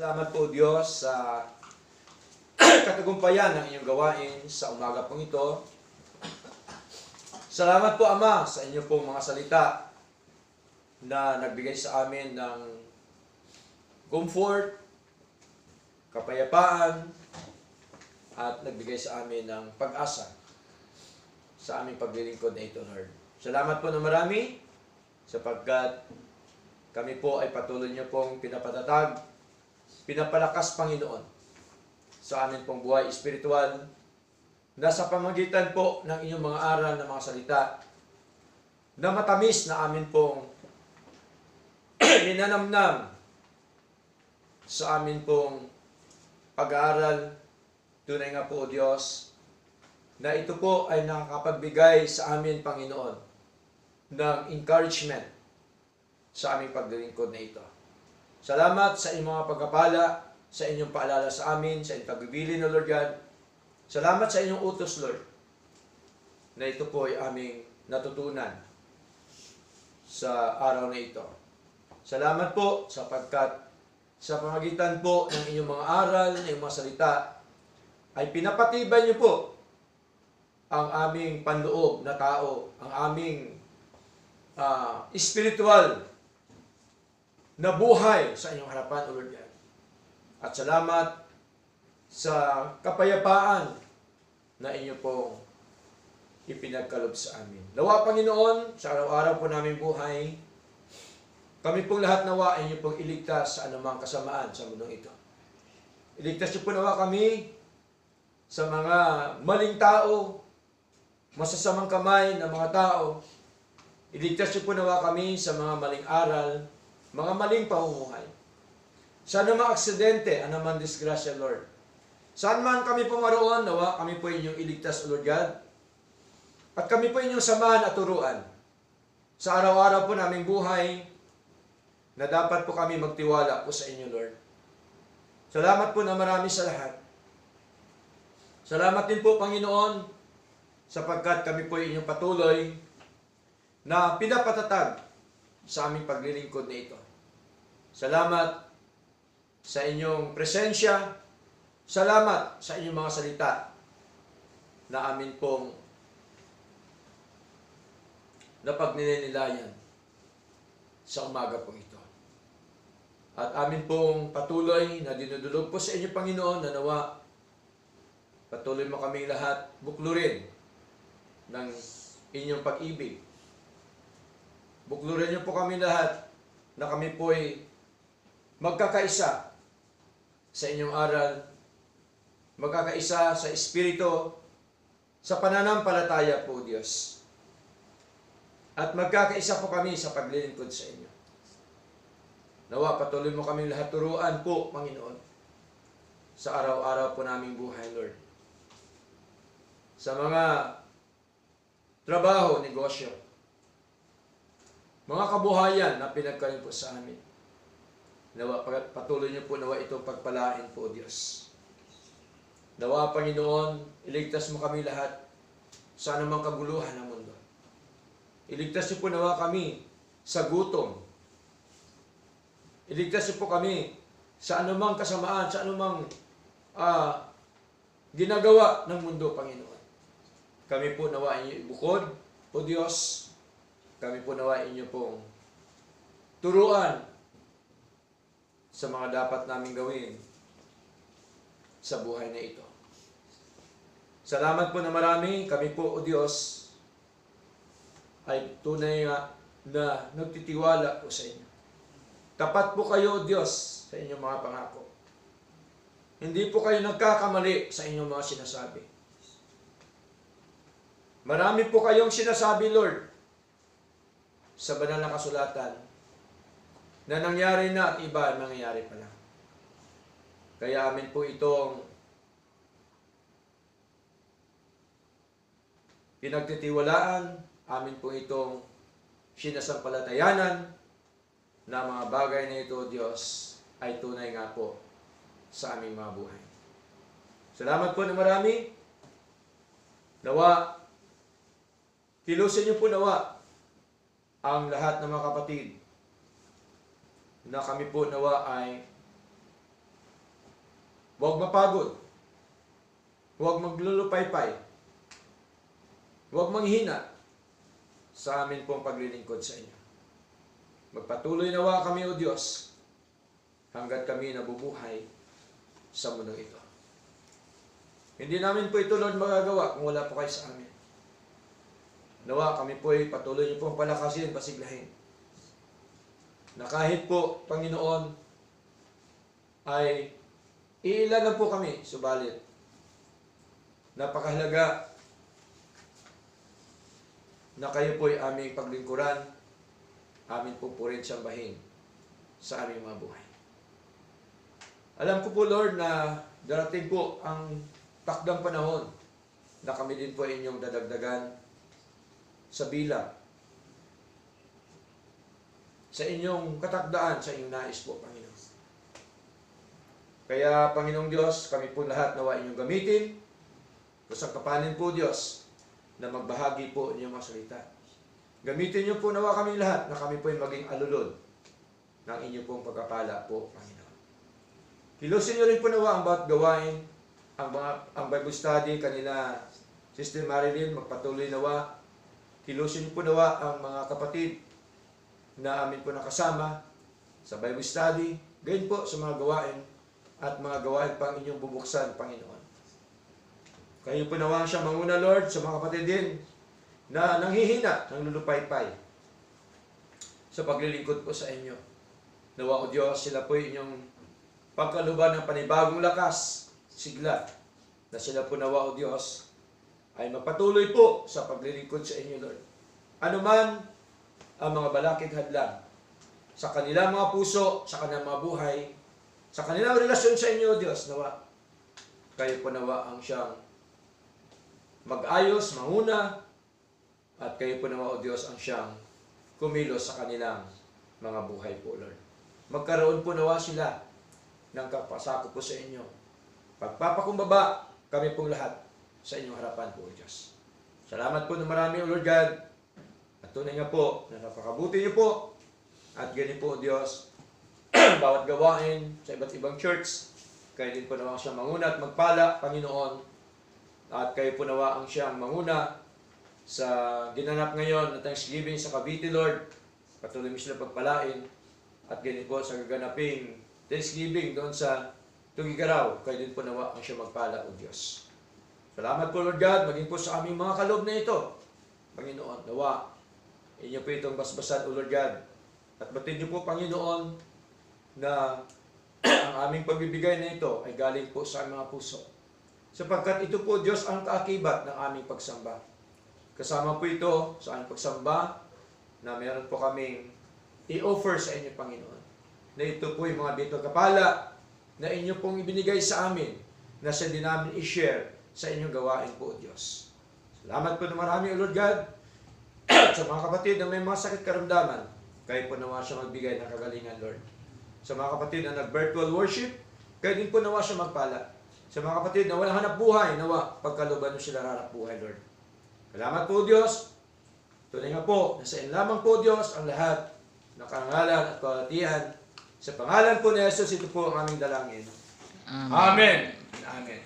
Salamat po Diyos sa katagumpayan ng inyong gawain sa umaga pong ito. Salamat po Ama sa inyong pong mga salita na nagbigay sa amin ng comfort, kapayapaan, at nagbigay sa amin ng pag-asa sa aming paglilingkod na ito, Lord. Salamat po na marami sapagkat kami po ay patuloy niyo pong pinapatatag, pinapalakas, Panginoon, sa amin pong buhay espiritual na sa pamagitan po ng inyong mga aral na mga salita na matamis na amin pong ninanamnam sa amin pong pag-aaral. Tunay nga po, Diyos, na ito po ay nakakapagbigay sa amin, Panginoon, ng encouragement sa aming paglilingkod na ito. Salamat sa inyong mga pagkapala, sa inyong paalala sa amin, sa inyong pagbibili na Lord God. Salamat sa inyong utos, Lord, na ito po ay aming natutunan sa araw na ito. Salamat po sapagkat sa pamagitan po ng inyong mga aral, ng inyong mga salita, ay pinapatibay niyo po ang aming panloob na tao, ang aming spiritual na buhay sa inyong harapan, O Lord God. At salamat sa kapayapaan na inyo pong ipinagkalob sa amin. Nawa, Panginoon, sa araw-araw po naming buhay, kami pong lahat nawa ay inyo pong iligtas sa anumang kasamaan sa mundong ito. Iligtas niyo po nawa kami sa mga maling tao, masasamang kamay ng mga tao. Iligtas niyo po nawa kami sa mga maling aral, mga maling pamumuhay. Sa anumang aksidente, anumang disgrasya, Lord. Saan man kami pumaroon, nawa kami po inyong iligtas, O Lord God. At kami po inyong samahan at turuan sa araw-araw po naming buhay na dapat po kami magtiwala po sa inyo, Lord. Salamat po na marami sa lahat. Salamat din po, Panginoon, sapagkat kami po inyong patuloy na pinapatatag sa aming paglilingkod na ito. Salamat sa inyong presensya. Salamat sa inyong mga salita na amin pong napagnilinilayan sa umaga po ito. At amin pong patuloy na dinudulog po sa inyo, Panginoon, na nawa patuloy mo kaming lahat buklurin ng inyong pag-ibig. Buklurin niyo po kami lahat na kami po ay magkakaisa sa inyong aral, magkakaisa sa Espiritu, sa pananampalataya po, Diyos. At magkakaisa po kami sa paglilingkod sa inyo. Nawa, patuloy mo kaming lahat turuan po, Panginoon, sa araw-araw po naming buhay, Lord. Sa mga trabaho, negosyo, mga kabuhayan na pinagkalin po sa amin. Nawa, patuloy niyo po nawa itong pagpalain po, Diyos. Nawa, Panginoon, iligtas mo kami lahat sa anumang kaguluhan ng mundo. Iligtas niyo po nawa kami sa gutom. Iligtas niyo po kami sa anumang kasamaan, sa anumang ginagawa ng mundo, Panginoon. Kami po nawa inyo ibukod, O Diyos. Kami po nawa inyo pong turuan sa mga dapat naming gawin sa buhay na ito. Salamat po na marami. Kami po, O Diyos, ay tunay na nagtitiwala po sa inyo. Tapat po kayo, O Diyos, sa inyong mga pangako. Hindi po kayo nagkakamali sa inyong mga sinasabi. Marami po kayong sinasabi, Lord, sa banal na kasulatan, na nangyari na at iba nangyayari pa lang. Kaya amin po itong pinagtitiwalaan, amin po itong sinasampalatayanan na mga bagay na ito, Diyos, ay tunay nga po sa aming mga buhay. Salamat po na marami. Nawa, kilusin niyo po nawa ang lahat ng mga kapatid na kami po nawa ay Huwag mapagod. Huwag maglulupaypay. Huwag manghina sa amin pong paglilingkod sa inyo. Magpatuloy nawa kami, O Diyos, hanggat kami nabubuhay sa mundong ito. Hindi namin po ito, Lord, magagawa kung wala po kayo sa amin. Nawa kami po ay patuloy niyo pong palakasin, pasiglahin. Na kahit po, Panginoon, ay iilan lang po kami, subalit napakahalaga na kayo po ay aming paglingkuran, amin po rin sambahin sa aming mga buhay. Alam ko po, Lord, na darating po ang takdang panahon na kami din po inyong dadagdagan sa bilang, sa inyong katakdaan, sa inyong nais po, Panginoon. Kaya, Panginoong Diyos, kami po lahat nawa inyong gamitin, kasangkapanin po, Diyos, na magbahagi po inyong mga salita. Gamitin niyo po nawa kami lahat na kami po ay maging alulod ng inyong pong pagkapala po, Panginoon. Kilusin niyo rin po nawa ang bawat gawain, ang Bible study, kanila Sister Marilyn, magpatuloy nawa. Kilusin niyo po nawa ang mga kapatid na amin po nakasama sa Bible study, gayon po sa mga gawain at mga gawain pang inyong bubuksan, Panginoon. Kayo po nawa siya manguna, Lord, sa mga kapatid din na nanghihina, ng lulupaypay sa paglilingkod po sa inyo. Nawa, O Diyos, sila po inyong pagkaluban ng panibagong lakas, sigla, na sila po nawa, O Diyos, ay mapatuloy po sa paglilingkod sa inyo, Lord. Ano man ang mga balakid hadlang sa kanilang mga puso, sa kanilang mga buhay, sa kanilang relasyon sa inyo, Diyos, nawa, kayo po nawa ang siyang mag-ayos, manguna, at kayo po nawa, O Diyos, ang siyang kumilos sa kanilang mga buhay po, Lord. Magkaroon po nawa sila ng kapasako po sa inyo. Pagpapakumbaba kami pong lahat sa inyong harapan po, O Diyos. Salamat po na marami, O Lord God. At tunay nga po na napakabuti niyo po. At ganyan po, O Diyos, bawat gawain sa iba't ibang church, kayo din po nawa siyang manguna at magpala, Panginoon. At kayo po nawa ang siyang manguna sa ginanap ngayon na Thanksgiving sa Cavite, Lord. Patuloy mo sila pagpalain. At ganyan po sa gaganaping Thanksgiving doon sa Tugigaraw, kayo din po nawa ang siyang magpala, O Diyos. Salamat po, Lord God, maging po sa aming mga kaloob na ito. Panginoon, nawa, inyo po itong basbasan, O Lord God. At batid niyo po, Panginoon, na ang aming pagbibigay na ito ay galing po sa aming mga puso. Sapagkat ito po, Diyos, ang kaakibat ng aming pagsamba. Kasama po ito sa aming pagsamba na meron po kaming i-offer sa inyo, Panginoon. Na ito po yung mga bito kapala na inyo pong ibinigay sa amin na sa din namin i-share sa inyong gawain po, Diyos. Salamat po na marami, O Lord God. Sa mga kapatid na may mga sakit karamdaman, kayo po nawa siya magbigay ng kagalingan, Lord. Sa mga kapatid na nag-virtual worship, kayo din po nawa siya magpala. Sa mga kapatid na walang hanap buhay, nawa, pagkaluban nyo sila hanap buhay, Lord. Salamat po, Diyos. Tunay nga po, nasa in lamang po, Diyos, ang lahat ng karangalan at kalatian. Sa pangalan po ni Jesus, ito po ang aming dalangin. Amen. Amen.